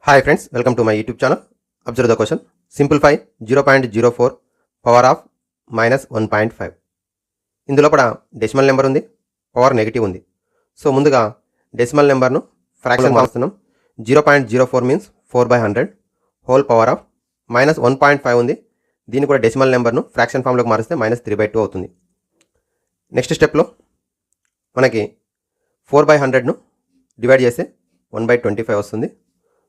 Hi friends, welcome to my YouTube channel. Observe the question. Simplify 0.04 power of minus 1.5. ఇందులో కూడా decimal number ఉంది, power negative ఉంది. So ముందుగా decimal నెంబర్ను fraction మారుస్తున్నాం. 0.04 means 4/100 whole power of minus 1.5 ఉంది. దీన్ని కూడా డెసిమల్ నెంబర్ను ఫ్రాక్షన్ ఫామ్లోకి మారిస్తే -3/2 అవుతుంది. నెక్స్ట్ స్టెప్లో మనకి 4/100ను డివైడ్ చేస్తే 1/25 వస్తుంది.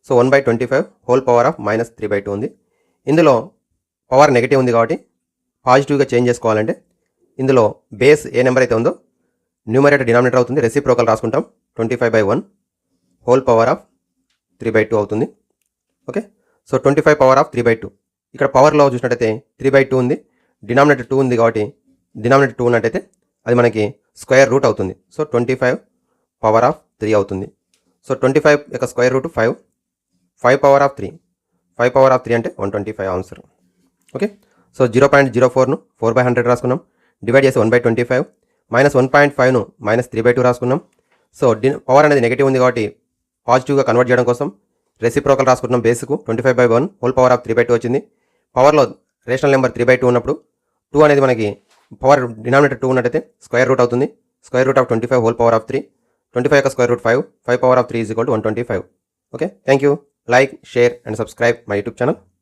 సో 1/25 హోల్ పవర్ ఆఫ్ -3/2 ఉంది. ఇందులో పవర్ నెగిటివ్ ఉంది కాబట్టి పాజిటివ్గా చేంజ్ చేసుకోవాలంటే ఇందులో బేస్ ఏ నెంబర్ అయితే ఉందో న్యూమరేటర్ డినామినేటర్ అవుతుంది, రెసిప్రోకల్ రాసుకుంటాం. 25/1 హోల్ పవర్ ఆఫ్ 3/2 అవుతుంది. Okay, so 25 power of 3/2. ఇక్కడ పవర్లో చూసినట్టయితే 3/2 ఉంది, డినామినేటర్ 2 ఉంది కాబట్టి డినామినేటర్ 2 ఉన్నట్టయితే అది మనకి స్క్వేర్ రూట్ అవుతుంది. సో 25 పవర్ ఆఫ్ 3 అవుతుంది. సో 25 యొక్క square root 5, 5 power of 3, 5 power of 3 అంటే 125 ఆన్సర్. ఓకే, సో 0.04ను 4/100 రాసుకున్నాం, డివైడ్ చేసి 1/25, -1.5ను -3/2 రాసుకున్నాం. సో పవర్ అనేది నెగిటివ్ ఉంది కాబట్టి పాజిటివ్గా కన్వర్ట్ చేయడం కోసం రెసిప్రోకల్ రాసుకుంటున్నాం. బేస్కు 25/1 హోల్ పవర్ ఆఫ్ 3/2 వచ్చింది. పవర్లో రేషనల్ నెంబర్ 3/2 ఉన్నప్పుడు 2 అనేది మనకి పవర్ డినామినేటర్ 2 ఉన్నట్టయితే స్క్వేర్ రూట్ అవుతుంది. Square root of 25 whole power of 3, 25 యొక్క square root 5, 5 power of 3 = 125. Okay, thank you. Like, share and subscribe my YouTube channel.